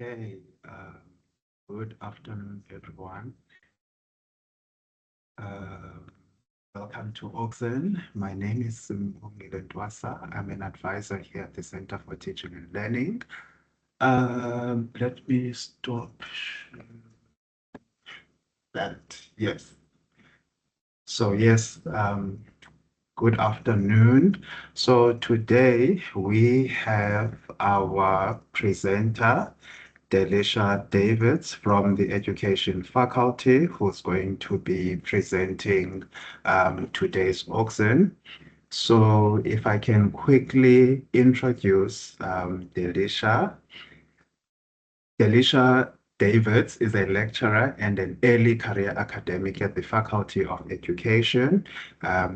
Okay, good afternoon, everyone. Uh, Welcome to Auxin. My name is Ntwasa. I'm an advisor here at the Center for Teaching and Learning. Let me stop that. Yes. So yes, good afternoon. So today we have our presenter, Delecia Davids from the Education Faculty, who's going to be presenting today's Auxin. So if I can quickly introduce Delecia. Delecia Davids is a lecturer and an early career academic at the Faculty of Education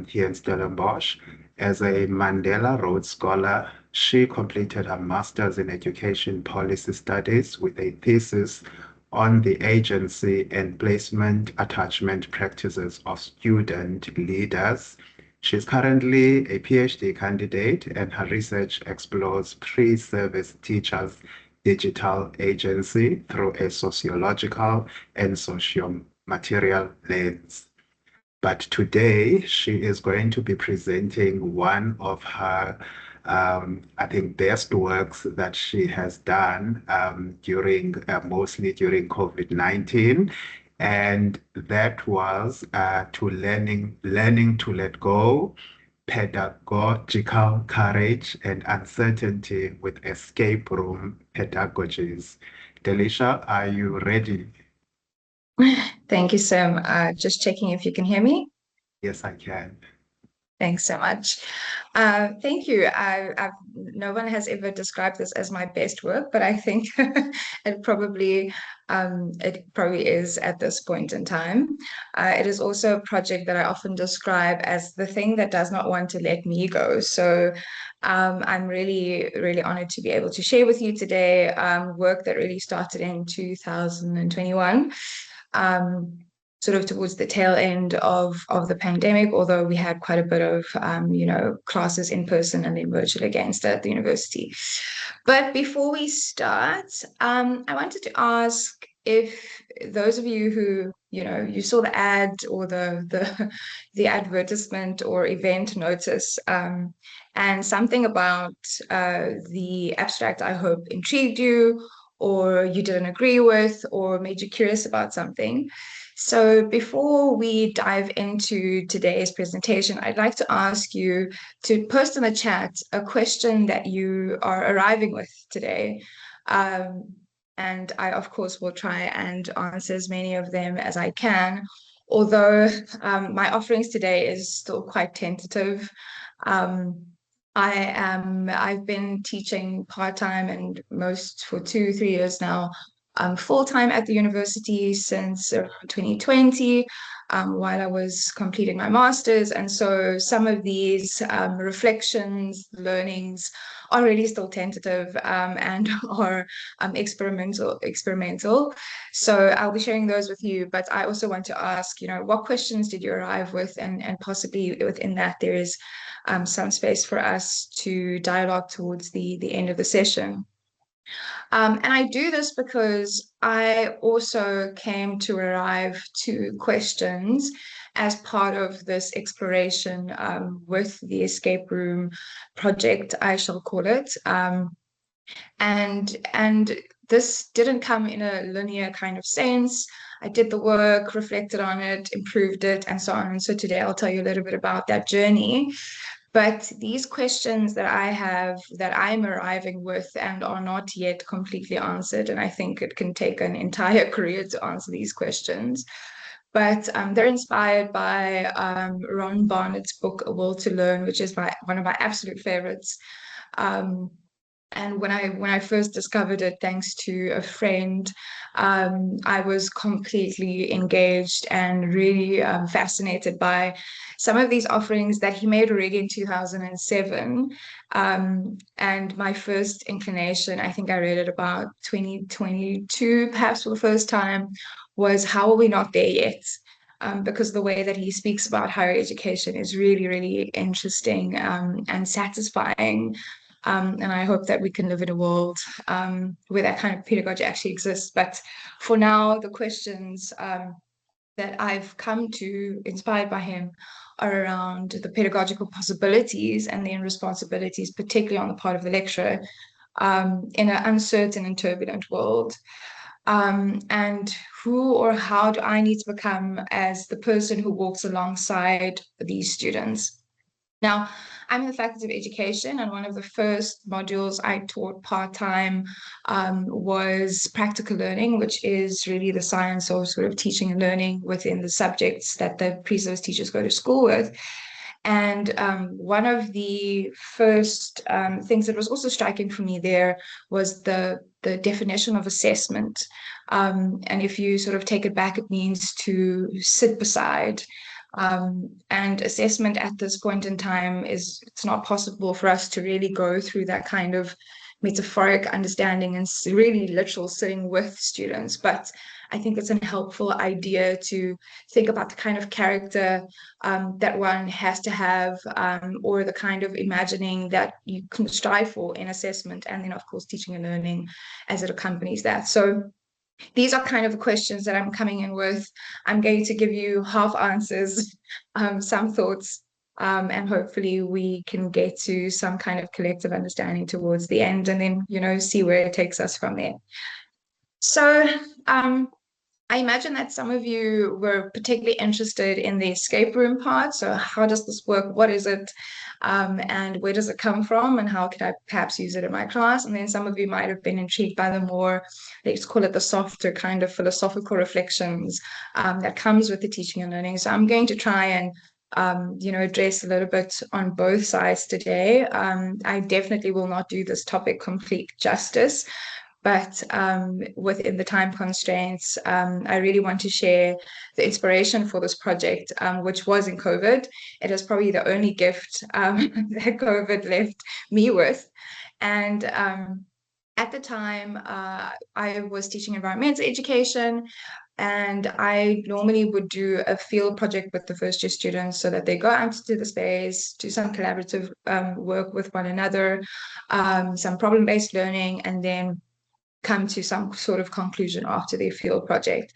here in Stellenbosch. As a Mandela Rhodes Scholar, she completed her Master's in Education Policy Studies with a thesis on the agency and placement attachment practices of student leaders. She's currently a PhD candidate, and her research explores pre-service teachers' digital agency through a sociological and socio-material lens. But today, she is going to be presenting one of her, I think, best works that she has done mostly during COVID-19. And that was to learning to let go, pedagogical courage and uncertainty with escape room pedagogies. Delecia, are you ready? Thank you, Sam. Just checking if you can hear me. Yes, I can. Thanks so much. Thank you. No one has ever described this as my best work, but I think it probably is at this point in time. It is also a project that I often describe as the thing that does not want to let me go. So I'm really, really honored to be able to share with you today work that really started in 2021. Sort of towards the tail end of the pandemic, although we had quite a bit of classes in person and then virtual again at the university. But before we start, I wanted to ask if those of you who you saw the ad or the advertisement or event notice, and something about the abstract, I hope, intrigued you, or you didn't agree with, or made you curious about something. So before we dive into today's presentation, I'd like to ask you to post in the chat a question that you are arriving with today. And I, of course, will try and answer as many of them as I can, although my offerings today is still quite tentative. I've been teaching part-time and most for 2, 3 years now, full-time at the university since around 2020, while I was completing my master's. And so some of these reflections, learnings are really still tentative and are experimental. So I'll be sharing those with you, but I also want to ask, what questions did you arrive with? And possibly within that, there is some space for us to dialogue towards the end of the session. And I do this because I also came to arrive to questions as part of this exploration with the escape room project, I shall call it. And this didn't come in a linear kind of sense. I did the work, reflected on it, improved it, and so on. And so today I'll tell you a little bit about that journey. But these questions that I have that I'm arriving with and are not yet completely answered, and I think it can take an entire career to answer these questions. But they're inspired by Ron Barnett's book, A Will to Learn, which is one of my absolute favorites. Um, and when I first discovered it, thanks to a friend, I was completely engaged and really fascinated by some of these offerings that he made already in 2007. And my first inclination, I think I read it about 2022, perhaps for the first time, was how are we not there yet? Because the way that he speaks about higher education is really, really interesting and satisfying. And I hope that we can live in a world where that kind of pedagogy actually exists. But for now, the questions that I've come to, inspired by him, are around the pedagogical possibilities and then responsibilities, particularly on the part of the lecturer, in an uncertain and turbulent world. And who or how do I need to become as the person who walks alongside these students? Now, I'm in the Faculty of Education, and one of the first modules I taught part-time was practical learning, which is really the science of sort of teaching and learning within the subjects that the pre-service teachers go to school with. And one of the first things that was also striking for me there was the definition of assessment. And if you sort of take it back, it means to sit beside. And assessment at this point in time it's not possible for us to really go through that kind of metaphoric understanding and really literal sitting with students. But I think it's a helpful idea to think about the kind of character that one has to have, or the kind of imagining that you can strive for in assessment, and then of course teaching and learning as it accompanies that. So these are kind of the questions that I'm coming in with. I'm going to give you half answers, some thoughts, and hopefully we can get to some kind of collective understanding towards the end, and then, see where it takes us from there. So I imagine that some of you were particularly interested in the escape room part. So how does this work? What is it? And where does it come from? And how could I perhaps use it in my class? And then some of you might have been intrigued by the more, let's call it the softer kind of philosophical reflections that comes with the teaching and learning. So I'm going to try and address a little bit on both sides today. I definitely will not do this topic complete justice. But within the time constraints, I really want to share the inspiration for this project, which was in COVID. It is probably the only gift that COVID left me with. And at the time, I was teaching environmental education, and I normally would do a field project with the first year students so that they go out into the space, do some collaborative work with one another, some problem-based learning, and then come to some sort of conclusion after their field project.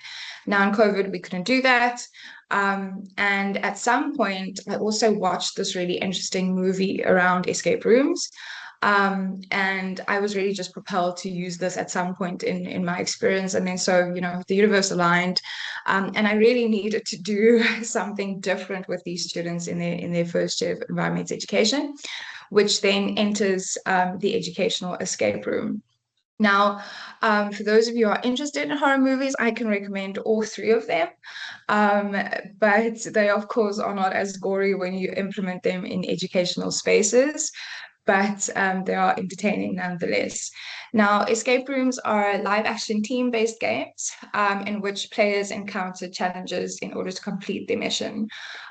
Now in COVID, we couldn't do that. And at some point, I also watched this really interesting movie around escape rooms. And I was really just propelled to use this at some point in my experience. And then so, the universe aligned. And I really needed to do something different with these students in their first year of environmental education, which then enters the educational escape room. Now, for those of you who are interested in horror movies, I can recommend all three of them. But they, of course, are not as gory when you implement them in educational spaces, but they are entertaining nonetheless. Now, escape rooms are live action team-based games in which players encounter challenges in order to complete their mission.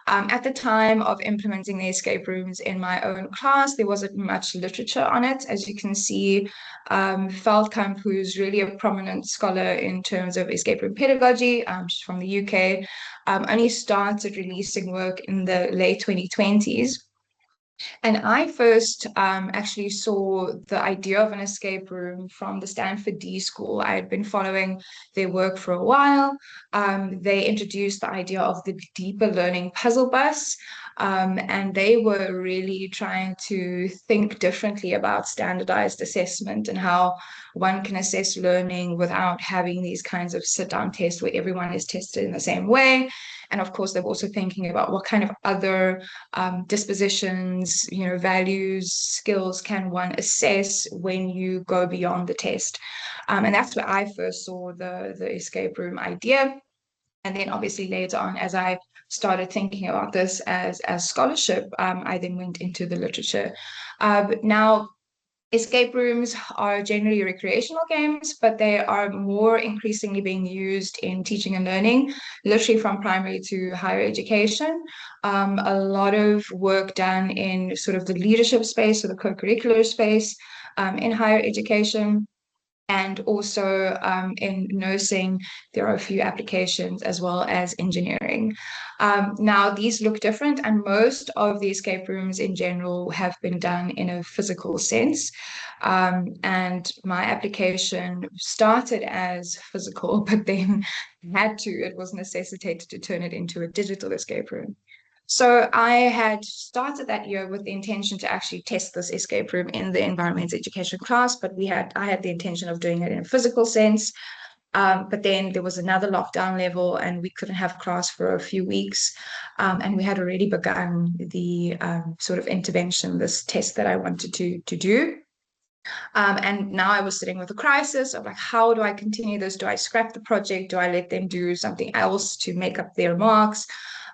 At the time of implementing the escape rooms in my own class, there wasn't much literature on it. As you can see, Veldkamp, who's really a prominent scholar in terms of escape room pedagogy, she's from the UK, only started releasing work in the late 2020s. And I first actually saw the idea of an escape room from the Stanford D School. I had been following their work for a while. They introduced the idea of the deeper learning puzzle bus. And they were really trying to think differently about standardized assessment and how one can assess learning without having these kinds of sit-down tests where everyone is tested in the same way. And of course, they're also thinking about what kind of other dispositions, values, skills can one assess when you go beyond the test. And that's where I first saw the escape room idea. And then obviously later on, as I started thinking about this as scholarship, I then went into the literature. But now, escape rooms are generally recreational games, but they are more increasingly being used in teaching and learning, literally from primary to higher education. A lot of work done in sort of the leadership space or the co-curricular space in higher education. And also in nursing, there are a few applications as well as engineering. Now, these look different, and most of the escape rooms in general have been done in a physical sense. And my application started as physical, but then it was necessitated to turn it into a digital escape room. So I had started that year with the intention to actually test this escape room in the environmental education class, but I had the intention of doing it in a physical sense. But then there was another lockdown level, and we couldn't have class for a few weeks. And we had already begun the sort of intervention, this test that I wanted to do. And now I was sitting with a crisis of like, how do I continue this? Do I scrap the project? Do I let them do something else to make up their marks?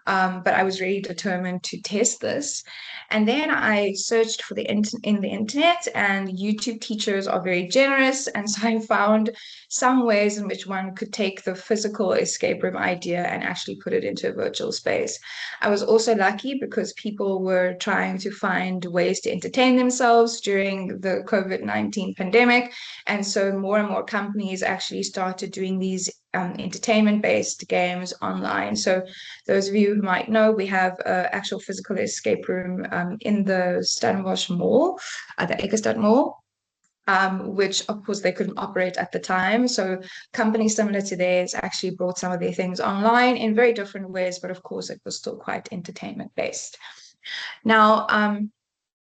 But I was really determined to test this. And then I searched for in the internet, and YouTube teachers are very generous. And so I found some ways in which one could take the physical escape room idea and actually put it into a virtual space. I was also lucky because people were trying to find ways to entertain themselves during the COVID-19 pandemic. And so more and more companies actually started doing these entertainment-based games online. So those of you who might know, we have an actual physical escape room in the Stellenbosch Mall, the Eckestad Mall, which of course they couldn't operate at the time. So companies similar to theirs actually brought some of their things online in very different ways, but of course it was still quite entertainment-based. Now,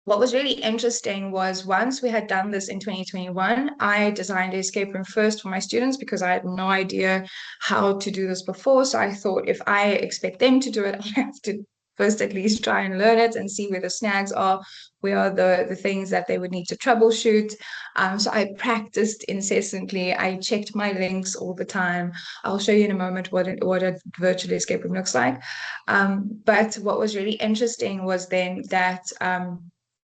what was really interesting was once we had done this in 2021, I designed an escape room first for my students because I had no idea how to do this before. So I thought if I expect them to do it, I have to first at least try and learn it and see where the snags are, where are the things that they would need to troubleshoot. So I practiced incessantly. I checked my links all the time. I'll show you in a moment what a virtual escape room looks like. But what was really interesting was then that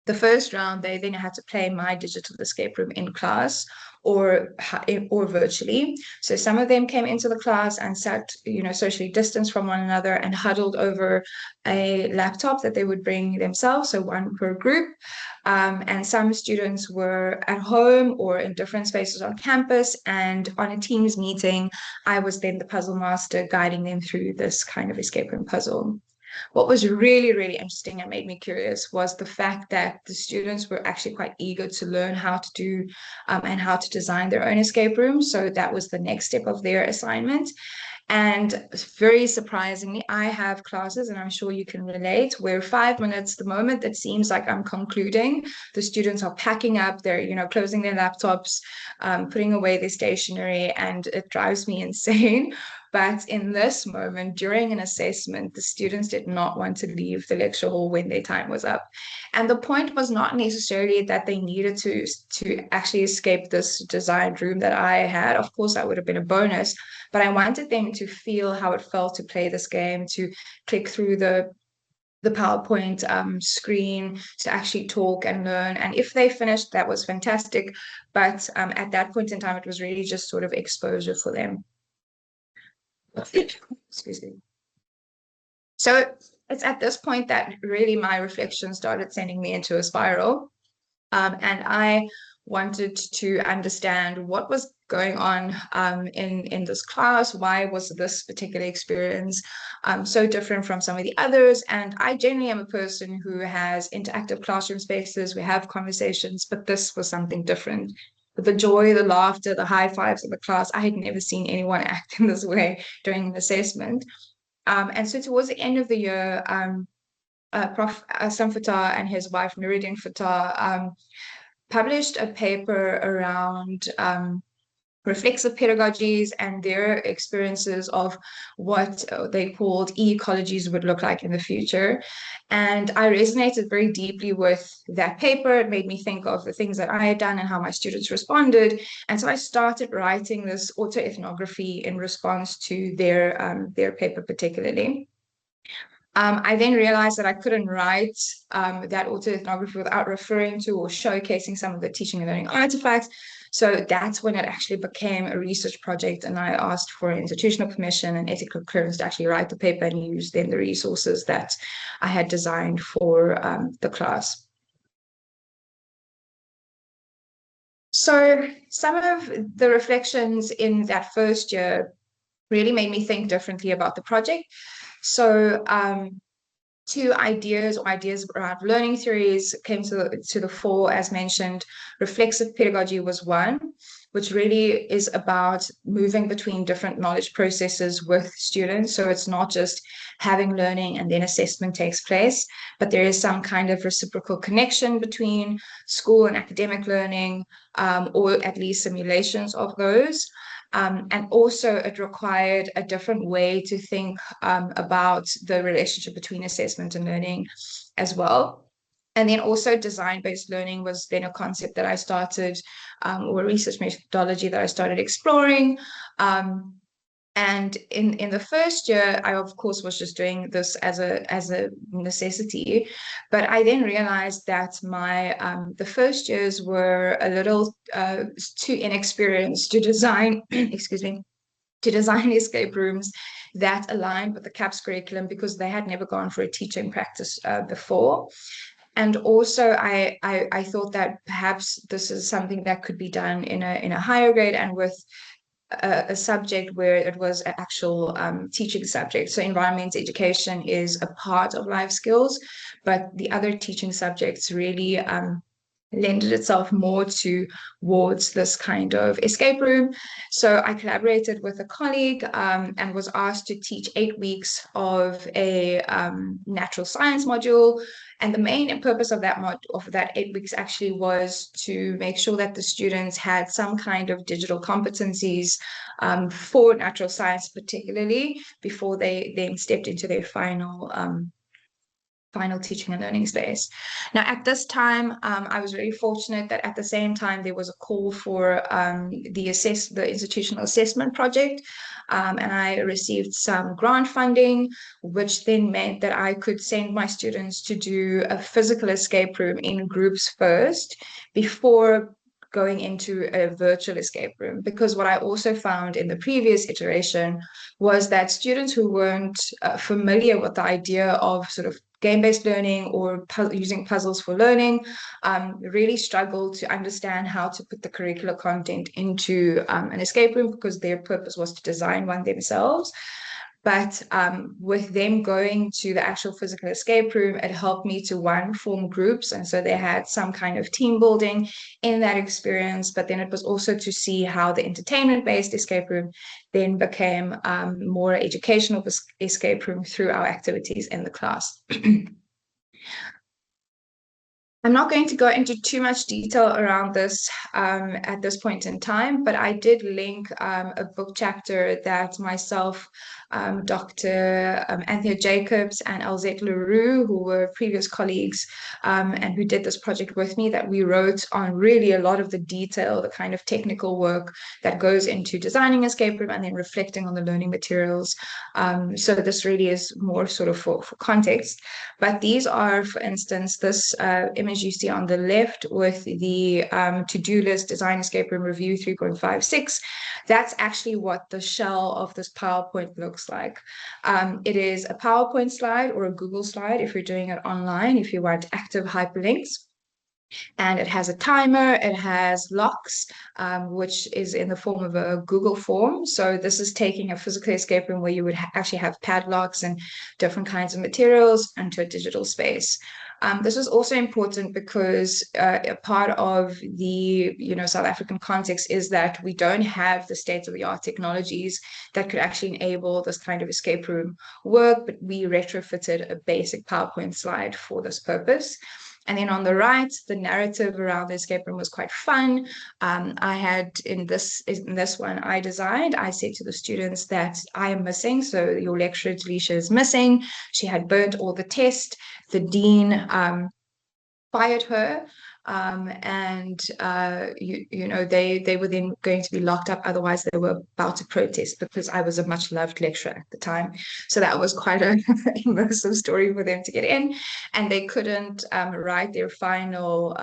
the first round, they then had to play my digital escape room in class or virtually. So some of them came into the class and sat, socially distanced from one another and huddled over a laptop that they would bring themselves, so one per group. And some students were at home or in different spaces on campus. And on a Teams meeting, I was then the puzzle master guiding them through this kind of escape room puzzle. What was really, really interesting and made me curious was the fact that the students were actually quite eager to learn how to do and how to design their own escape room. So that was the next step of their assignment. And very surprisingly, I have classes, and I'm sure you can relate, where 5 minutes, the moment that seems like I'm concluding, the students are packing up, they're, closing their laptops, putting away their stationery, and it drives me insane. But in this moment, during an assessment, the students did not want to leave the lecture hall when their time was up. And the point was not necessarily that they needed to actually escape this designed room that I had. Of course, that would have been a bonus, but I wanted them to feel how it felt to play this game, to click through the PowerPoint screen, to actually talk and learn. And if they finished, that was fantastic. But at that point in time, it was really just sort of exposure for them. Excuse me. So it's at this point that really my reflection started sending me into a spiral. And I wanted to understand what was going on in this class. Why was this particular experience so different from some of the others? And I generally am a person who has interactive classroom spaces. We have conversations, but this was something different. The joy, the laughter, the high fives of the class, I had never seen anyone act in this way during an assessment. And so towards the end of the year, Prof. Sam Fatah and his wife, Nuruddin Fatah, published a paper around reflexive pedagogies and their experiences of what they called e-ecologies would look like in the future. And I resonated very deeply with that paper. It made me think of the things that I had done and how my students responded. And so I started writing this autoethnography in response to their paper particularly. I then realized that I couldn't write that autoethnography without referring to or showcasing some of the teaching and learning artifacts. So that's when it actually became a research project, and I asked for institutional permission and ethical clearance to actually write the paper and use then the resources that I had designed for the class. So some of the reflections in that first year really made me think differently about the project. So two ideas around learning theories came to the fore, as mentioned. Reflexive pedagogy was one, which really is about moving between different knowledge processes with students. So it's not just having learning and then assessment takes place, but there is some kind of reciprocal connection between school and academic learning, or at least simulations of those. And also it required a different way to think about the relationship between assessment and learning as well. And then also design-based learning was then a concept that I started, or a research methodology that I started exploring. And in the first year, I of course was just doing this as a necessity, but I then realized that my the first years were a little too inexperienced to design, excuse me, to design escape rooms that aligned with the CAPS curriculum, because they had never gone for a teaching practice before. And also, I thought that perhaps this is something that could be done in a higher grade and with a subject where it was an actual teaching subject. So environmental education is a part of life skills, but the other teaching subjects really lended itself more towards this kind of escape room. So I collaborated with a colleague and was asked to teach 8 weeks of a natural science module. And the main purpose of that 8 weeks actually was to make sure that the students had some kind of digital competencies for natural science, particularly before they then stepped into their final teaching and learning space. Now, at this time, I was very fortunate that at the same time there was a call for the institutional assessment project, and I received some grant funding, which then meant that I could send my students to do a physical escape room in groups first before going into a virtual escape room. Because what I also found in the previous iteration was that students who weren't familiar with the idea of sort of game-based learning or using puzzles for learning really struggled to understand how to put the curricular content into an escape room, because their purpose was to design one themselves. But with them going to the actual physical escape room, it helped me to, one, form groups. And so they had some kind of team building in that experience. But then it was also to see how the entertainment-based escape room then became more educational escape room through our activities in the class. I'm not going to go into too much detail around this at this point in time, but I did link a book chapter that myself, Dr. Anthea Jacobs and Elzette Leroux, who were previous colleagues and who did this project with me, that we wrote on really a lot of the detail, the kind of technical work that goes into designing escape room and then reflecting on the learning materials. So this really is more sort of for context. But these are, for instance, this image you see on the left with the to-do list, design escape room review 3.56. That's actually what the shell of this PowerPoint looks like. It is a PowerPoint slide or a Google slide if you're doing it online, if you want active hyperlinks. And it has a timer, it has locks, which is in the form of a Google form. So this is taking a physical escape room where you would actually have padlocks and different kinds of materials into a digital space. This is also important because a part of the South African context is that we don't have the state-of-the-art technologies that could actually enable this kind of escape room work, but we retrofitted a basic PowerPoint slide for this purpose. And then on the right, the narrative around the escape room was quite fun. I had in this one I designed, I said to the students that I am missing. So your lecturer, Delecia, is missing. She had burnt all the tests. The dean fired her. And they were then going to be locked up. Otherwise, they were about to protest, because I was a much loved lecturer at the time. So that was quite an immersive story for them to get in. And they couldn't write their final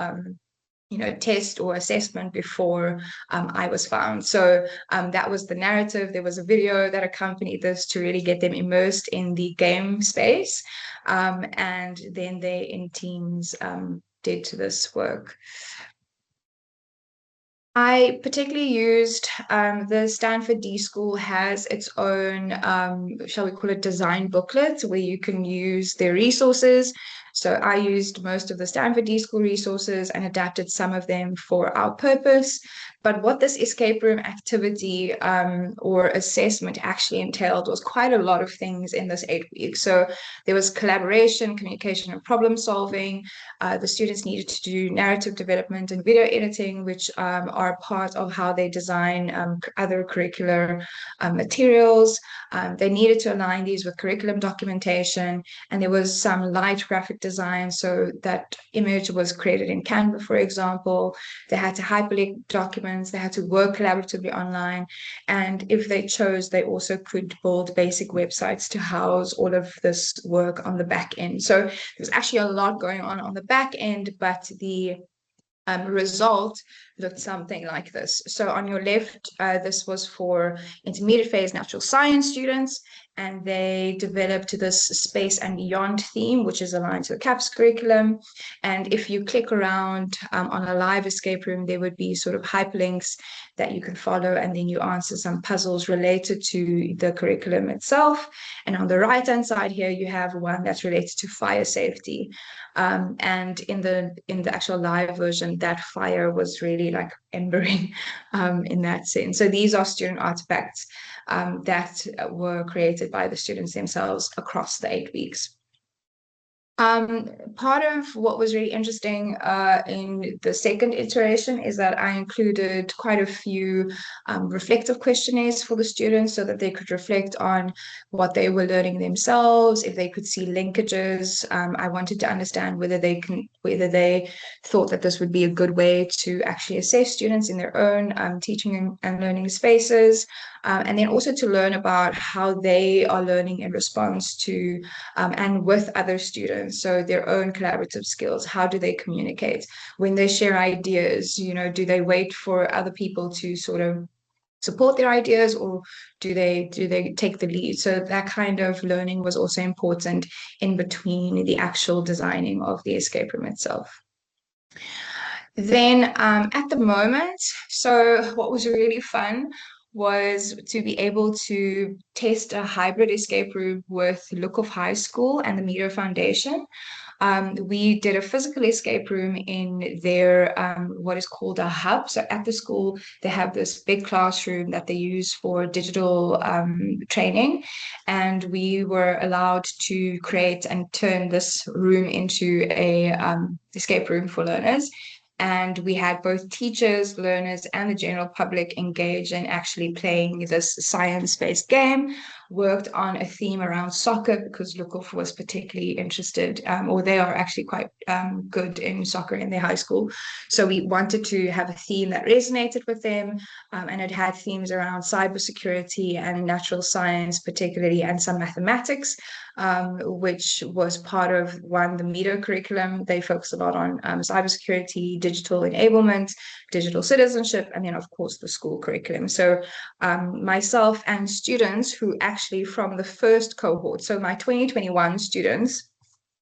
test or assessment before I was found. So that was the narrative. There was a video that accompanied this to really get them immersed in the game space. And then they, in teams, did this work. I particularly used the Stanford D School has its own, shall we call it, design booklet where you can use their resources. So I used most of the Stanford D School resources and adapted some of them for our purpose. But what this escape room activity or assessment actually entailed was quite a lot of things in this 8 weeks. So there was collaboration, communication, and problem solving. The students needed to do narrative development and video editing, which are part of how they design other curricular materials. They needed to align these with curriculum documentation, and there was some light graphic design. So that image was created in Canva, for example. They had to hyperlink documents. They had to work collaboratively online. And if they chose, they also could build basic websites to house all of this work on the back end. So there's actually a lot going on the back end, but the result looked something like this. So on your left, this was for intermediate phase natural science students, and they developed this space and beyond theme, which is aligned to the CAPS curriculum. And if you click around on a live escape room, there would be sort of hyperlinks that you can follow, and then you answer some puzzles related to the curriculum itself. And on the right-hand side here, you have one that's related to fire safety. And in the actual live version, that fire was really like embering in that sense. So these are student artifacts that were created by the students themselves across the 8 weeks. Part of what was really interesting in the second iteration is that I included quite a few reflective questionnaires for the students so that they could reflect on what they were learning themselves, if they could see linkages. I wanted to understand whether they thought that this would be a good way to actually assess students in their own teaching and learning spaces. And then also to learn about how they are learning in response to and with other students. So their own collaborative skills. How do they communicate when they share ideas? Do they wait for other people to sort of support their ideas, or do they take the lead? So that kind of learning was also important in between the actual designing of the escape room itself. Then at the moment, so what was really fun was to be able to test a hybrid escape room with Look of High School and the Media Foundation. We did a physical escape room in their what is called a hub. So at the school, they have this big classroom that they use for digital training. And we were allowed to create and turn this room into a escape room for learners. And we had both teachers, learners, and the general public engage in actually playing this science-based game. Worked on a theme around soccer because Lukov was particularly interested, or they are actually quite good in soccer in their high school. So we wanted to have a theme that resonated with them, and it had themes around cybersecurity and natural science, particularly, and some mathematics, which was part of the media curriculum. They focus a lot on cybersecurity, digital enablement, digital citizenship, and then, of course, the school curriculum. So myself and students who actually from the first cohort, so my 2021 students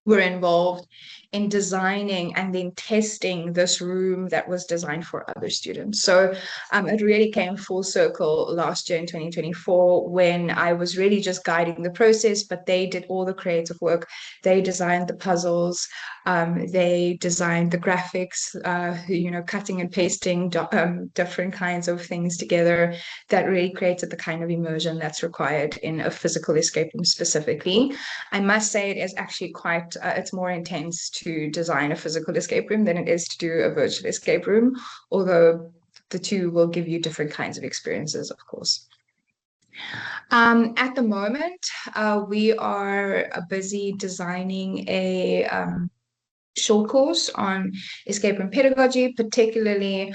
were involved in designing and then testing this room that was designed for other students. So it really came full circle last year in 2024 when I was really just guiding the process, but they did all the creative work. They designed the puzzles, they designed the graphics, cutting and pasting different kinds of things together that really created the kind of immersion that's required in a physical escape room specifically. I must say it is actually quite, it's more intense to design a physical escape room than it is to do a virtual escape room, although the two will give you different kinds of experiences, of course. At the moment, we are busy designing a short course on escape room pedagogy, particularly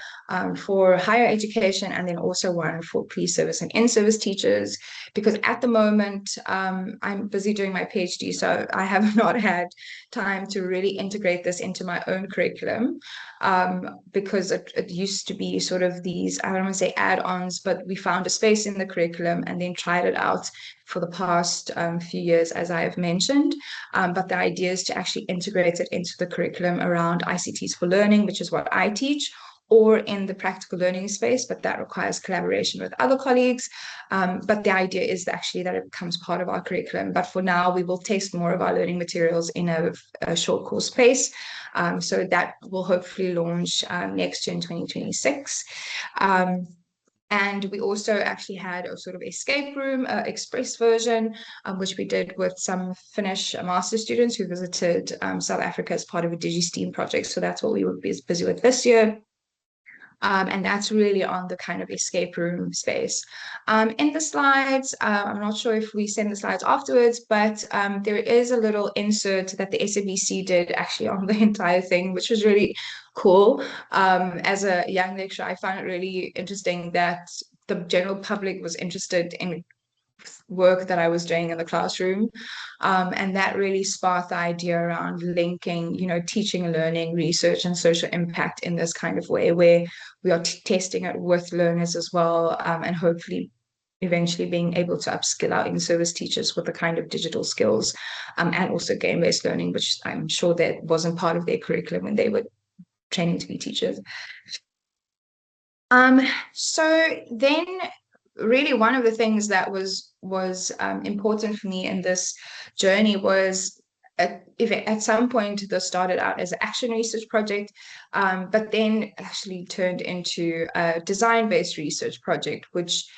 for higher education, and then also one for pre-service and in-service teachers, because at the moment I'm busy doing my PhD, so I have not had time to really integrate this into my own curriculum, because it used to be sort of these, I don't want to say add-ons, but we found a space in the curriculum and then tried it out for the past few years, as I have mentioned. But the idea is to actually integrate it into the curriculum around ICTs for learning, which is what I teach, or in the practical learning space, but that requires collaboration with other colleagues. But the idea is actually that it becomes part of our curriculum. But for now, we will test more of our learning materials in a short course space. So that will hopefully launch next year in 2026. And we also actually had a sort of escape room express version, which we did with some Finnish master students who visited South Africa as part of a DigiSteam project. So that's what we were busy with this year. And that's really on the kind of escape room space. In the slides, I'm not sure if we send the slides afterwards, but there is a little insert that the SABC did actually on the entire thing, which was really cool. As a young lecturer, I found it really interesting that the general public was interested in work that I was doing in the classroom. And that really sparked the idea around linking, teaching and learning, research and social impact in this kind of way, where we are testing it with learners as well, and hopefully eventually being able to upskill our in-service teachers with the kind of digital skills, and also game-based learning, which I'm sure that wasn't part of their curriculum when they were training to be teachers. So then really one of the things that was important for me in this journey was at some point this started out as an action research project, but then actually turned into a design-based research project, which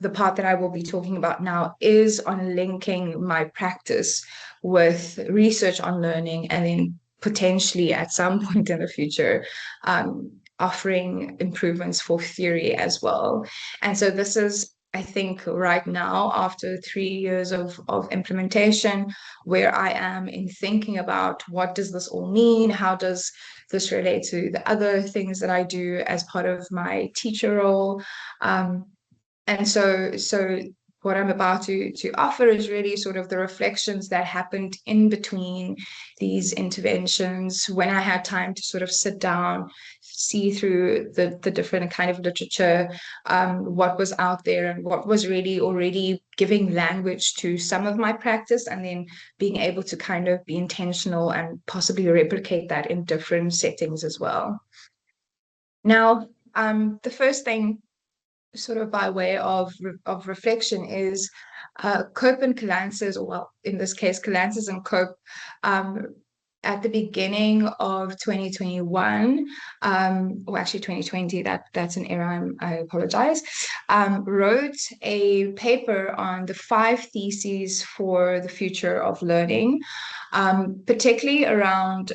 the part that I will be talking about now is on linking my practice with research on learning, and then potentially at some point in the future offering improvements for theory as well. And so this is, I think, right now, after 3 years of implementation, where I am in thinking about what does this all mean? How does this relate to the other things that I do as part of my teacher role? And so what I'm about to offer is really sort of the reflections that happened in between these interventions, when I had time to sort of sit down, see through the different kind of literature, what was out there and what was really already giving language to some of my practice, and then being able to kind of be intentional and possibly replicate that in different settings as well. Now, the first thing, sort of by way of reflection, is Cope and Calances, or well, in this case, Calances and Cope, at the beginning of 2021, or actually 2020, that's an error, I apologize, wrote a paper on the 5 theses for the future of learning, particularly around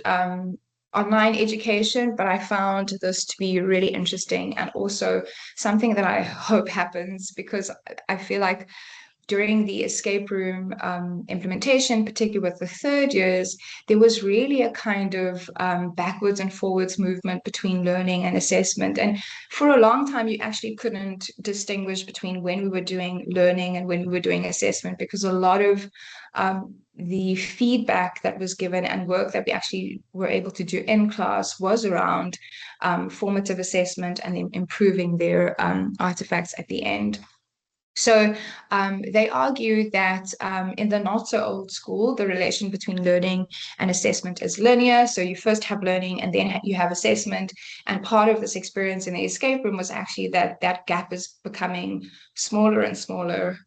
online education, but I found this to be really interesting and also something that I hope happens, because I feel like during the escape room implementation, particularly with the 3rd years, there was really a kind of backwards and forwards movement between learning and assessment. And for a long time, you actually couldn't distinguish between when we were doing learning and when we were doing assessment, because a lot of the feedback that was given and work that we actually were able to do in class was around formative assessment and then improving their artifacts at the end. So they argue that in the not so old school, the relation between learning and assessment is linear. So you first have learning and then you have assessment. And part of this experience in the escape room was actually that gap is becoming smaller and smaller.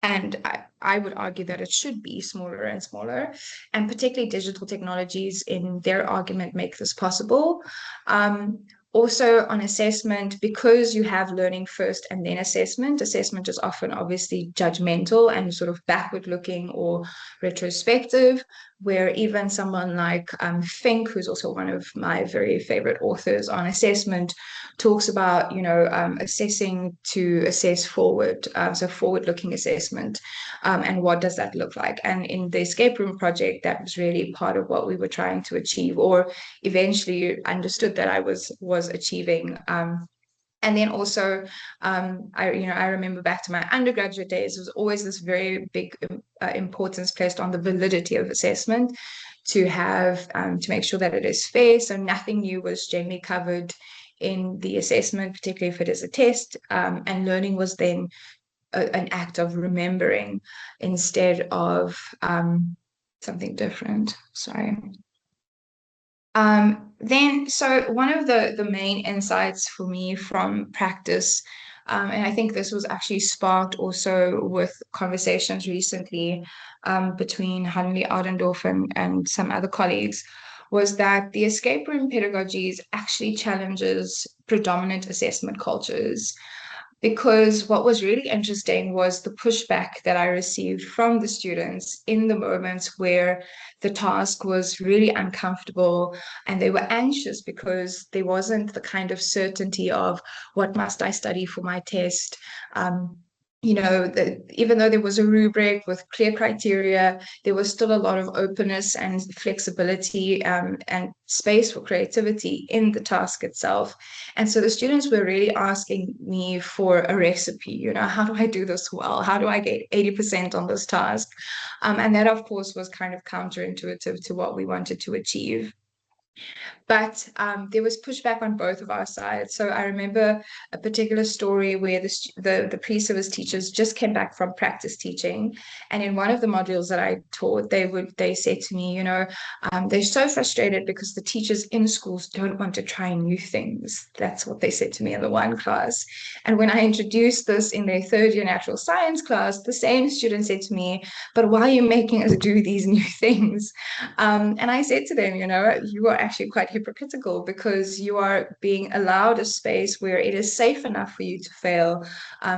And I would argue that it should be smaller and smaller, and particularly digital technologies in their argument make this possible. Also on assessment, because you have learning first and then assessment is often obviously judgmental and sort of backward looking or retrospective, where even someone like Fink, who's also one of my very favorite authors on assessment, talks about, assessing to assess forward, so forward-looking assessment, and what does that look like? And in the escape room project, that was really part of what we were trying to achieve, or eventually understood that I was achieving. And then also, I remember back to my undergraduate days, there was always this very big importance placed on the validity of assessment, to have to make sure that it is fair. So nothing new was generally covered in the assessment, particularly if it is a test, and learning was then an act of remembering instead of something different. Sorry. So one of the main insights for me from practice, and I think this was actually sparked also with conversations recently between Hanley Ardendorf and some other colleagues, was that the escape room pedagogies actually challenges predominant assessment cultures. Because what was really interesting was the pushback that I received from the students in the moments where the task was really uncomfortable and they were anxious because there wasn't the kind of certainty of what must I study for my test. Even though there was a rubric with clear criteria, there was still a lot of openness and flexibility and space for creativity in the task itself. And so the students were really asking me for a recipe, how do I do this well? How do I get 80% on this task? And that, of course, was kind of counterintuitive to what we wanted to achieve. But there was pushback on both of our sides. So I remember a particular story where the pre-service teachers just came back from practice teaching, and in one of the modules that I taught, they said to me, they're so frustrated because the teachers in schools don't want to try new things. That's what they said to me in the one class. And when I introduced this in their third year natural science class, the same student said to me, "But why are you making us do these new things?" And I said to them, you are actually quite hypocritical because you are being allowed a space where it is safe enough for you to fail,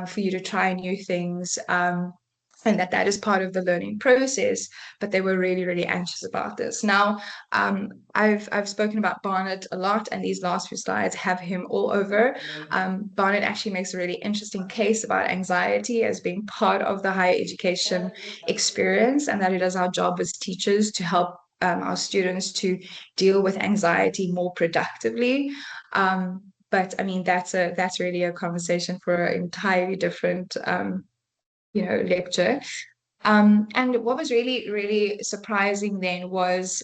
for you to try new things. And that is part of the learning process, but they were really, really anxious about this. Now, I've spoken about Barnett a lot, and these last few slides have him all over. Barnett actually makes a really interesting case about anxiety as being part of the higher education experience, and that it is our job as teachers to help our students to deal with anxiety more productively. But I mean, that's really a conversation for an entirely different lecture. And what was really, really surprising then was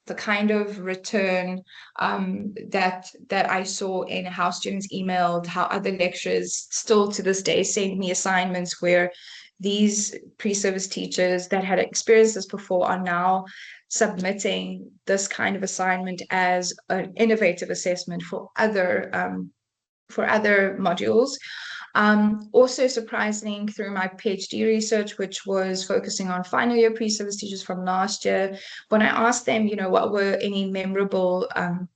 the kind of return that I saw in how students emailed, how other lecturers still to this day send me assignments where these pre-service teachers that had experienced this before are now submitting this kind of assignment as an innovative assessment for other modules. Also surprising through my PhD research, which was focusing on final year pre-service teachers from last year, when I asked them, what were any memorable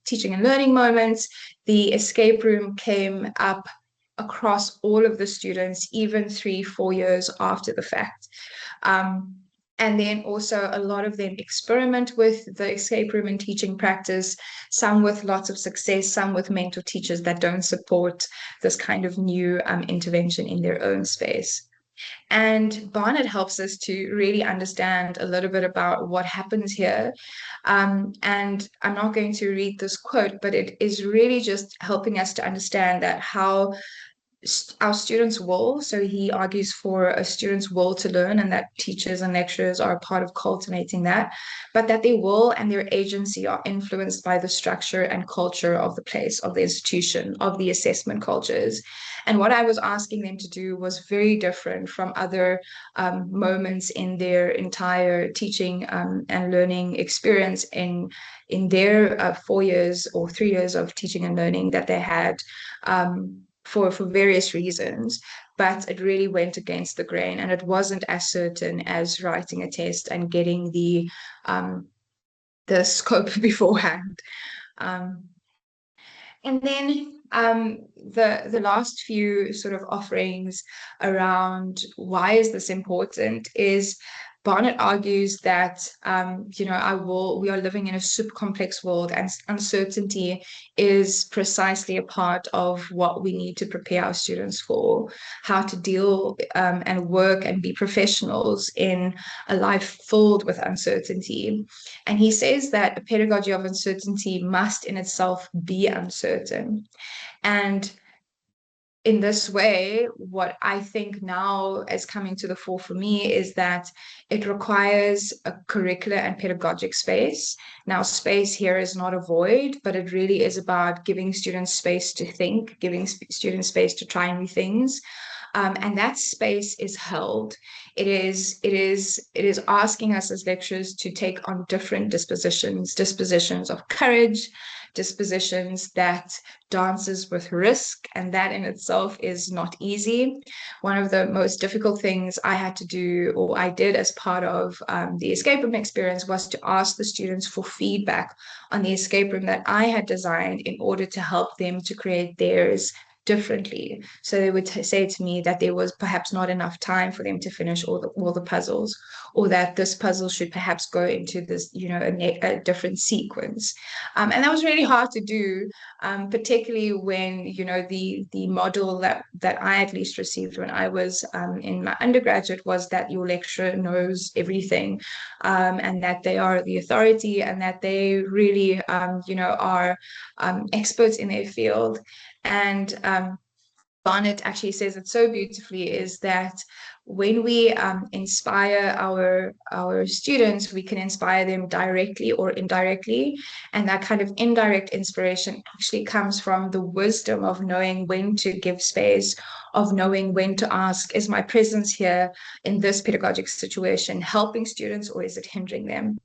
teaching and learning moments, the escape room came up across all of the students, even 3-4 years after the fact. And then also a lot of them experiment with the escape room and teaching practice, some with lots of success, some with mentor teachers that don't support this kind of new intervention in their own space. And Barnett helps us to really understand a little bit about what happens here. And I'm not going to read this quote, but it is really just helping us to understand that how our students' will. So he argues for a student's will to learn, and that teachers and lecturers are a part of cultivating that, but that their will and their agency are influenced by the structure and culture of the place, of the institution, of the assessment cultures. And what I was asking them to do was very different from other moments in their entire teaching and learning experience in their 4 years or 3 years of teaching and learning that they had. For various reasons, but it really went against the grain, and it wasn't as certain as writing a test and getting the scope beforehand. And then the last few sort of offerings around why is this important is Barnett argues that we are living in a super complex world, and uncertainty is precisely a part of what we need to prepare our students for, how to deal and work and be professionals in a life filled with uncertainty. And he says that a pedagogy of uncertainty must in itself be uncertain. And in this way, what I think now is coming to the fore for me is that it requires a curricular and pedagogic space. Now, space here is not a void, but it really is about giving students space to think, giving students space to try new things. And that space is held. It is asking us as lecturers to take on different dispositions of courage, dispositions that dances with risk, and that in itself is not easy. One of the most difficult things I had to do, or I did as part of the escape room experience, was to ask the students for feedback on the escape room that I had designed in order to help them to create theirs differently. So they would say to me that there was perhaps not enough time for them to finish all the puzzles, or that this puzzle should perhaps go into this, a different sequence. And that was really hard to do, particularly when, the model that I at least received when I was in my undergraduate was that your lecturer knows everything, and that they are the authority, and that they really, are experts in their field. And Barnett actually says it so beautifully, is that when we inspire our students, we can inspire them directly or indirectly. And that kind of indirect inspiration actually comes from the wisdom of knowing when to give space, of knowing when to ask, is my presence here in this pedagogic situation helping students, or is it hindering them?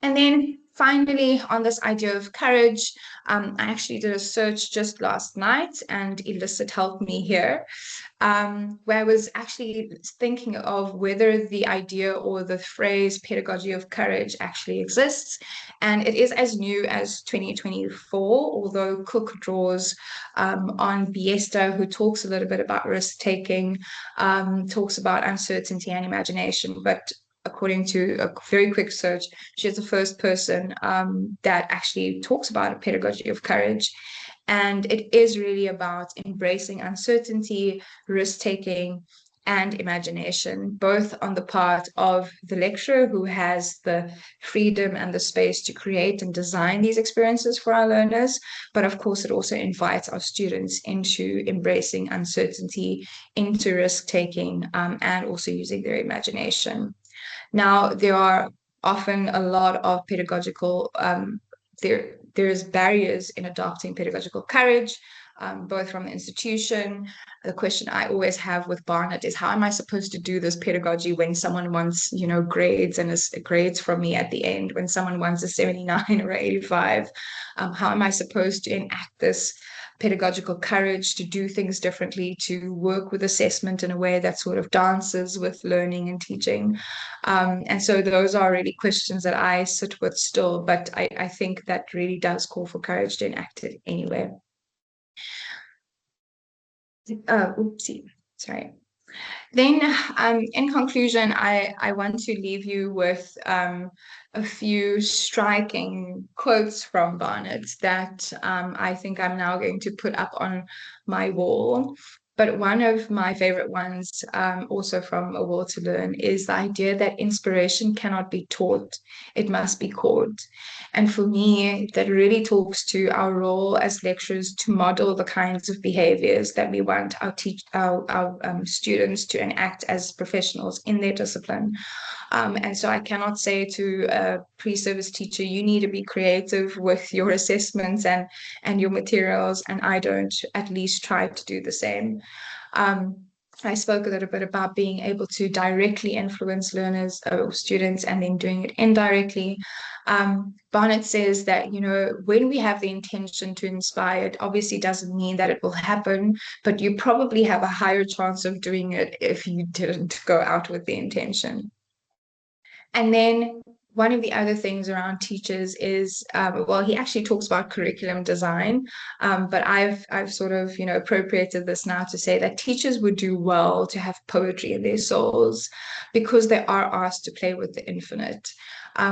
And then finally, on this idea of courage, I actually did a search just last night, and Elicit helped me here, where I was actually thinking of whether the idea or the phrase pedagogy of courage actually exists. And it is as new as 2024, although Cook draws on Biesta, who talks a little bit about risk-taking, talks about uncertainty and imagination, but according to a very quick search, she's the first person that actually talks about a pedagogy of courage. And it is really about embracing uncertainty, risk-taking, and imagination, both on the part of the lecturer, who has the freedom and the space to create and design these experiences for our learners. But of course, it also invites our students into embracing uncertainty, into risk-taking, and also using their imagination. Now, there are often a lot of pedagogical, there's barriers in adopting pedagogical courage, both from the institution. The question I always have with Barnett is, how am I supposed to do this pedagogy when someone wants, grades and grades from me at the end, when someone wants a 79 or 85? How am I supposed to enact this pedagogical courage to do things differently, to work with assessment in a way that sort of dances with learning and teaching? And so those are really questions that I sit with still, but I think that really does call for courage to enact it anyway. Oopsie, sorry. Then, in conclusion, I want to leave you with a few striking quotes from Barnett that I think I'm now going to put up on my wall. But one of my favorite ones, also from A Will to Learn, is the idea that inspiration cannot be taught, it must be caught. And for me, that really talks to our role as lecturers to model the kinds of behaviors that we want our students to enact as professionals in their discipline. And so I cannot say to a pre-service teacher, you need to be creative with your assessments and your materials, and I don't at least try to do the same. I spoke a little bit about being able to directly influence learners or students, and then doing it indirectly. Barnett says that, when we have the intention to inspire, it obviously doesn't mean that it will happen, but you probably have a higher chance of doing it if you didn't go out with the intention. And then one of the other things around teachers is, well, he actually talks about curriculum design, but I've sort of, appropriated this now to say that teachers would do well to have poetry in their souls, because they are asked to play with the infinite.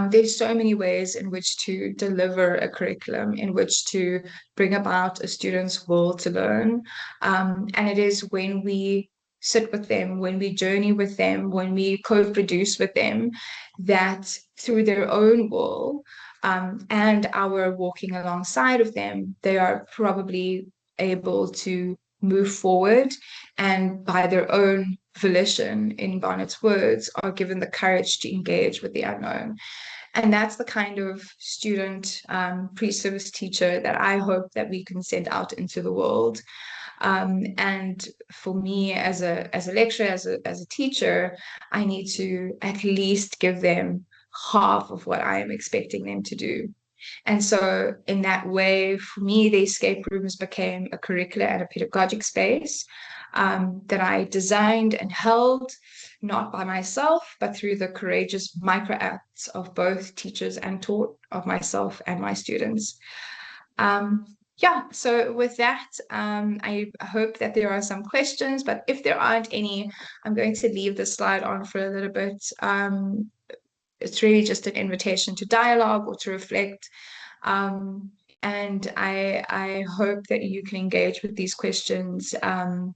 There's so many ways in which to deliver a curriculum, in which to bring about a student's will to learn. And it is when we sit with them, when we journey with them, when we co-produce with them, that through their own will, and our walking alongside of them, they are probably able to move forward, and by their own volition, in Barnett's words, are given the courage to engage with the unknown. And that's the kind of student, pre-service teacher that I hope that we can send out into the world. And for me as a lecturer, as a teacher, I need to at least give them half of what I am expecting them to do. And so, in that way, for me, the escape rooms became a curricular and a pedagogic space that I designed and held, not by myself, but through the courageous micro acts of both teachers and taught of myself and my students. Yeah, so with that, I hope that there are some questions, but if there aren't any, I'm going to leave the slide on for a little bit. It's really just an invitation to dialogue or to reflect. Um, and I hope that you can engage with these questions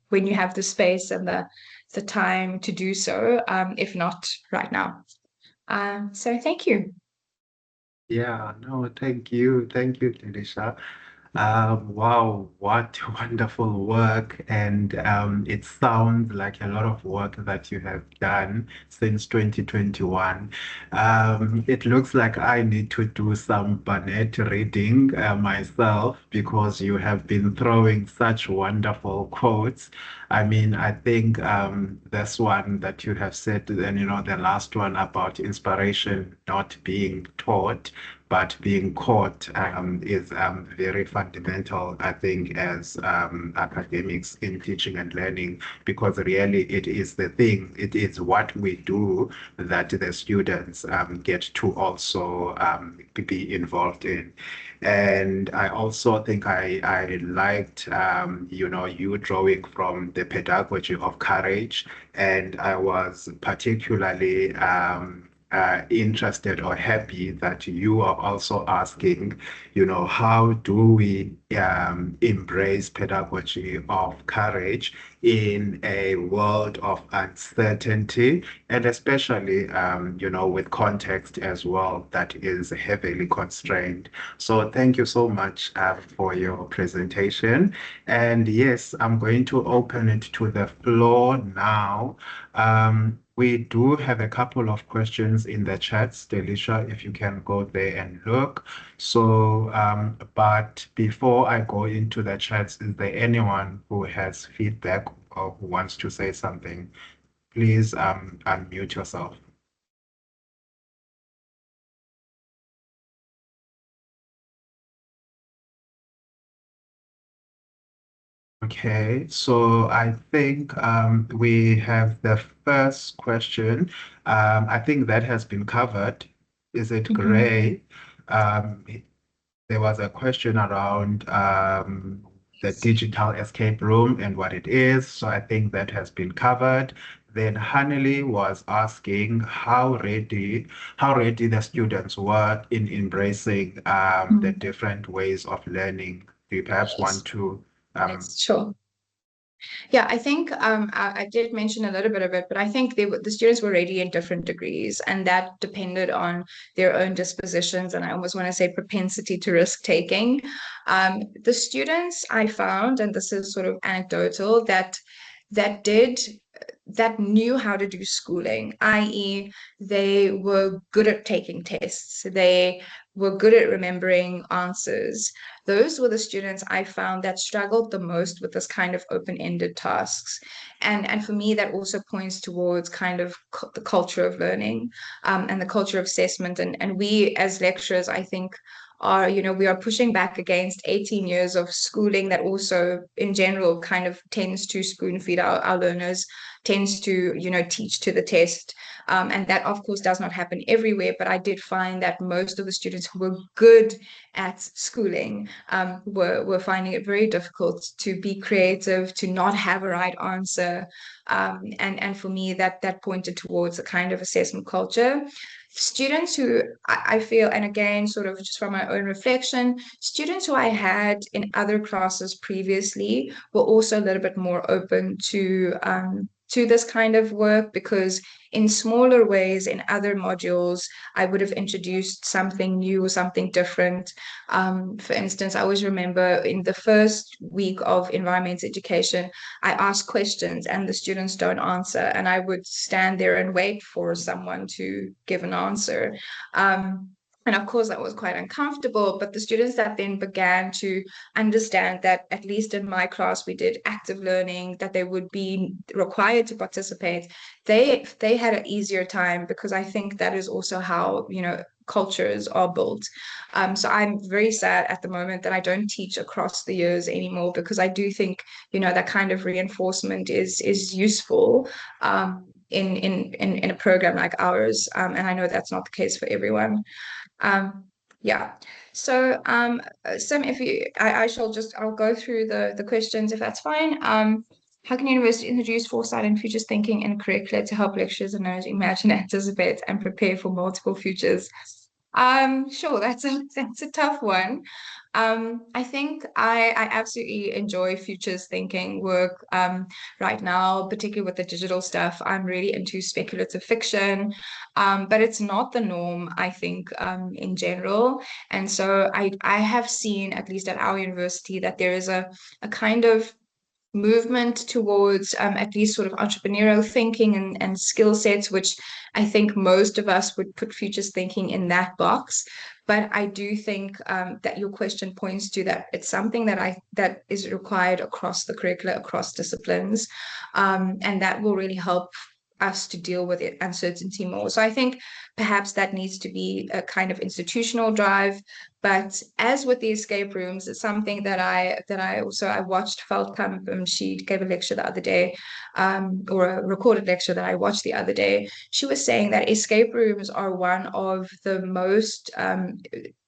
when you have the space and the time to do so, if not right now. So thank you. Yeah, no, thank you. Thank you, Delecia. Wow, what wonderful work. And it sounds like a lot of work that you have done since 2021. It looks like I need to do some Barnett reading myself because you have been throwing such wonderful quotes. I mean, I think this one that you have said, and the last one about inspiration not being taught but being caught is very fundamental, I think, as academics in teaching and learning, because really it is the thing, it is what we do that the students get to also be involved in. And I also think I liked, you drawing from the pedagogy of courage, and I was particularly interested or happy that you are also asking, how do we embrace pedagogy of courage in a world of uncertainty, and especially, with context as well that is heavily constrained. So thank you so much for your presentation. And yes, I'm going to open it to the floor now. We do have a couple of questions in the chats, Delicia, if you can go there and look. So, but before I go into the chats, is there anyone who has feedback or who wants to say something? Please unmute yourself. Okay, so I think we have the first question. I think that has been covered. Is it Mhm. gray? Um, there was a question around the digital escape room and what it is. So I think that has been covered. Then Hanley was asking how ready the students were in embracing the Mm. different ways of learning. Do you perhaps want to um, Yes, sure. Yeah, I think I did mention a little bit of it, but I think the students were ready in different degrees, and that depended on their own dispositions, and I almost want to say propensity to risk taking. The students I found, and this is sort of anecdotal, that did that knew how to do schooling, i.e., they were good at taking tests, they were good at remembering answers. Those were the students I found that struggled the most with this kind of open-ended tasks. And for me, that also points towards kind of the culture of learning and the culture of assessment. And we as lecturers, I think, we are pushing back against 18 years of schooling that also in general kind of tends to spoon feed our learners, tends to teach to the test, and that of course does not happen everywhere, but I did find that most of the students who were good at schooling were finding it very difficult to be creative, to not have a right answer, and for me that pointed towards a kind of assessment culture. Students who I feel, and again, sort of just from my own reflection, students who I had in other classes previously were also a little bit more open to this kind of work, because in smaller ways in other modules I would have introduced something new or something different. For instance, I always remember in the first week of environmental education, I ask questions and the students don't answer, and I would stand there and wait for someone to give an answer. Um, And of course, that was quite uncomfortable. But the students that then began to understand that, at least in my class, we did active learning, that they would be required to participate, they had an easier time, because I think that is also how, cultures are built. So I'm very sad at the moment that I don't teach across the years anymore, because I do think, that kind of reinforcement is useful. In a program like ours, and I know that's not the case for everyone. um, yeah. So, Sim, if you, I shall just, I'll go through the questions if that's fine. How can university introduce foresight and futures thinking in curricula to help lecturers and learners imagine, anticipate, and prepare for multiple futures? Sure, that's a tough one. I think I absolutely enjoy futures thinking work right now, particularly with the digital stuff. I'm really into speculative fiction, but it's not the norm, I think, in general. And so I have seen, at least at our university, that there is a kind of movement towards at least sort of entrepreneurial thinking and skill sets, which I think most of us would put futures thinking in that box. But I do think that your question points to that it's something that is required across the curricula, across disciplines, and that will really help us to deal with it, uncertainty more. So I think perhaps that needs to be a kind of institutional drive. But as with the escape rooms, it's something that I also I watched Feldkamp. She gave a lecture the other day, or a recorded lecture that I watched the other day. She was saying that escape rooms are one of the most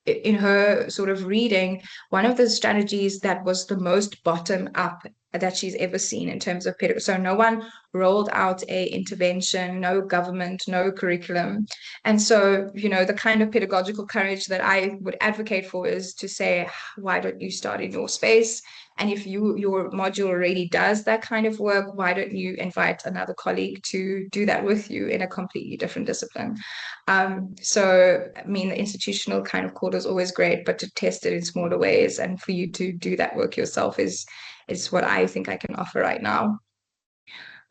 in her sort of reading, one of the strategies that was the most bottom up that she's ever seen in terms of pedagogy. So no one rolled out a intervention, no government, no curriculum. And so, the kind of pedagogical courage that I would advocate for is to say, why don't you start in your space? And if your module already does that kind of work, why don't you invite another colleague to do that with you in a completely different discipline? So, I mean, the institutional kind of quarter is always great, but to test it in smaller ways and for you to do that work yourself is what I think I can offer right now.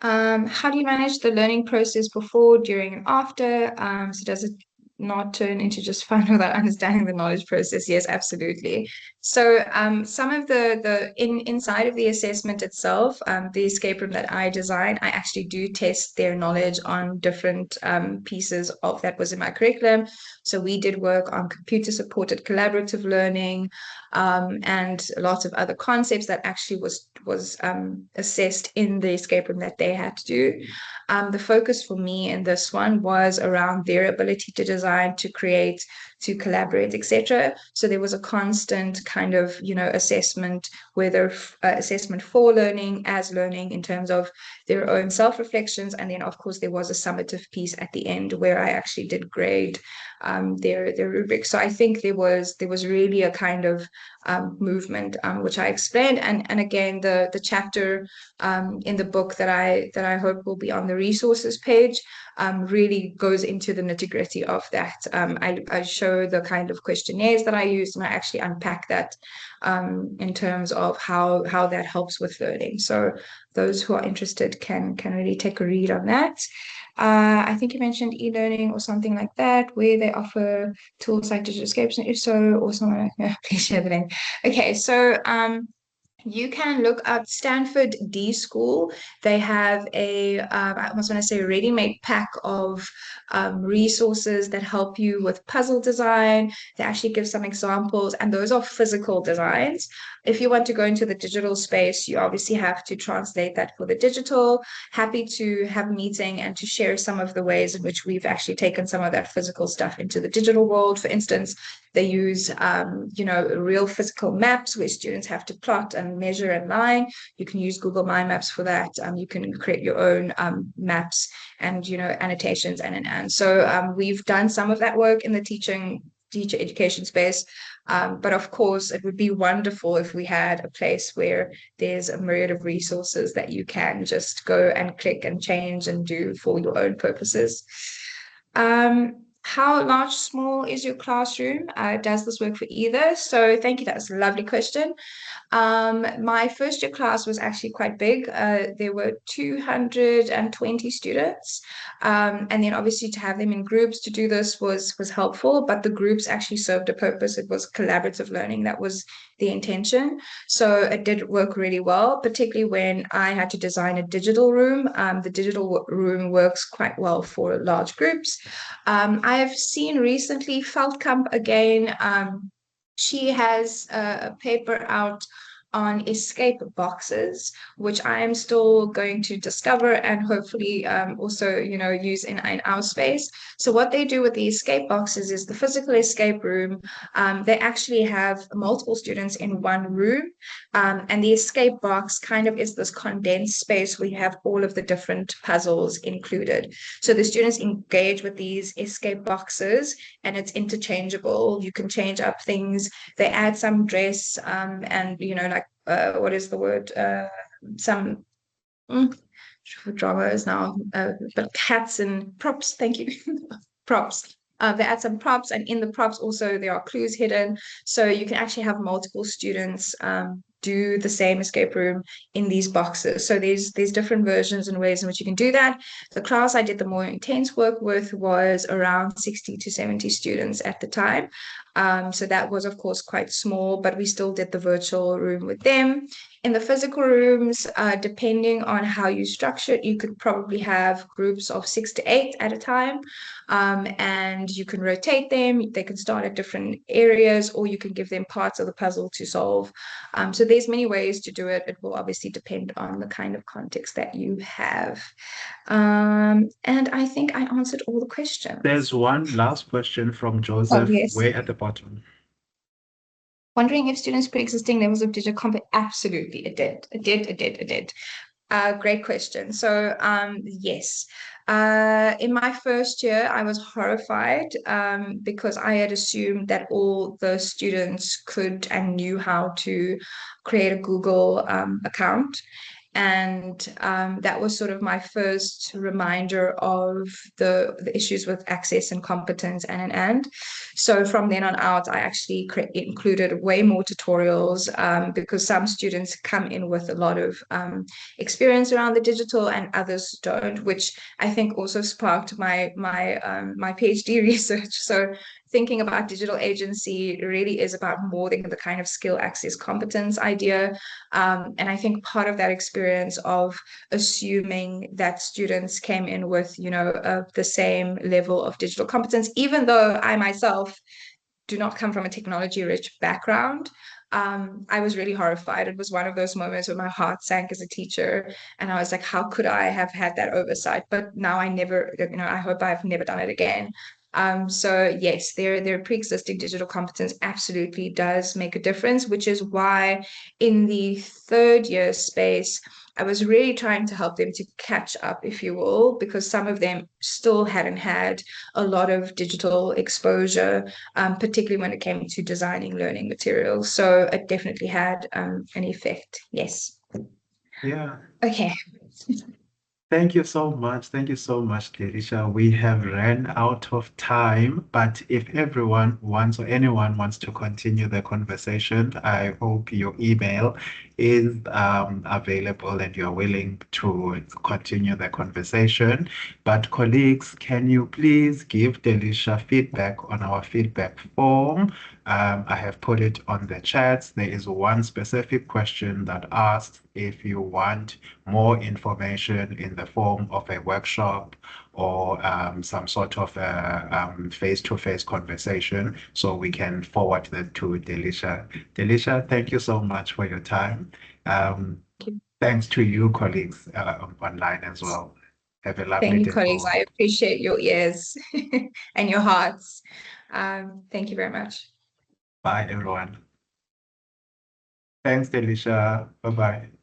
How do you manage the learning process before, during, and after? So does it not turn into just fun without understanding the knowledge process? Yes, absolutely. So some of the inside of the assessment itself, the escape room that I design, I actually do test their knowledge on different pieces of that was in my curriculum. So we did work on computer supported collaborative learning, and lots of other concepts that actually was assessed in the escape room that they had to do. The focus for me in this one was around their ability to design, to create, to collaborate, etc. So there was a constant kind of assessment, whether assessment for learning, as learning, in terms of their own self-reflections, and then of course there was a summative piece at the end where I actually did grade their rubric. So I think there was really a kind of movement, which I explained, and again the chapter in the book that I hope will be on the resources page really goes into the nitty-gritty of that. I show the kind of questionnaires that I used, and I actually unpack that in terms of how that helps with learning. So those who are interested can really take a read on that. I think you mentioned e-learning or something like that, where they offer tools like digital escapes, and if so, or something, yeah, please share the link. Okay, so you can look up Stanford D School. They have I almost want to say, a ready-made pack of resources that help you with puzzle design. They actually give some examples, and those are physical designs. If you want to go into the digital space, you obviously have to translate that for the digital. Happy to have a meeting and to share some of the ways in which we've actually taken some of that physical stuff into the digital world. For instance, they use, real physical maps where students have to plot and measure and line. You can use Google Mind Maps for that. You can create your own maps and, annotations and. So we've done some of that work in the teacher education space. But of course, it would be wonderful if we had a place where there's a myriad of resources that you can just go and click and change and do for your own purposes. How large, small is your classroom? Does this work for either? So thank you. That's a lovely question. My first year class was actually quite big. There were 220 students. And then obviously to have them in groups to do this was helpful, but the groups actually served a purpose. It was collaborative learning. That was the intention. So it did work really well, particularly when I had to design a digital room. The digital room works quite well for large groups. I've seen recently Feldkamp again. She has a paper out on escape boxes, which I am still going to discover and hopefully also, use in our space. So what they do with the escape boxes is the physical escape room. They actually have multiple students in one room, and the escape box kind of is this condensed space where you have all of the different puzzles included. So the students engage with these escape boxes, and it's interchangeable. You can change up things. They add some dress, and like what is the word? Some drama is now, but cats and props. Thank you, props. They add some props, and in the props also there are clues hidden, so you can actually have multiple students do the same escape room in these boxes. So there's different versions and ways in which you can do that. The class I did the more intense work with was around 60 to 70 students at the time. So that was, of course, quite small, but we still did the virtual room with them. In the physical rooms, depending on how you structure it, you could probably have groups of 6 to 8 at a time, and you can rotate them. They can start at different areas, or you can give them parts of the puzzle to solve. So there's many ways to do it. It will obviously depend on the kind of context that you have. And I think I answered all the questions. There's one last question from Oh, Joseph, yes. way at the bottom. Wondering if students' pre-existing levels of digital content. Absolutely, it did. It did. Great question. So, yes. In my first year, I was horrified because I had assumed that all the students could and knew how to create a Google account. And that was sort of my first reminder of the issues with access and competence and. So from then on out, I actually included way more tutorials because some students come in with a lot of experience around the digital and others don't, which I think also sparked my PhD research. So thinking about digital agency really is about more than the kind of skill, access, competence idea. And I think part of that experience of assuming that students came in with, the same level of digital competence, even though I myself do not come from a technology rich background. I was really horrified. It was one of those moments where my heart sank as a teacher. And I was like, how could I have had that oversight? But now I never, I hope I've never done it again. So yes, their pre-existing digital competence absolutely does make a difference, which is why in the third year space, I was really trying to help them to catch up, if you will, because some of them still hadn't had a lot of digital exposure, particularly when it came to designing learning materials. So it definitely had an effect. Yes. Yeah. Okay. Thank you so much. Thank you so much, Delecia. We have ran out of time, but if everyone wants or anyone wants to continue the conversation, I hope your email is available and you're willing to continue the conversation. But colleagues, can you please give Delecia feedback on our feedback form? I have put it on the chat. There is one specific question that asks if you want more information in the form of a workshop or some sort of a face-to-face conversation, so we can forward that to Delecia. Delecia, thank you so much for your time. Thanks to you, colleagues online as well. Have a Thank lovely you, day colleagues. forward. I appreciate your ears and your hearts. Thank you very much. Bye, everyone. Thanks, Delecia. Bye-bye.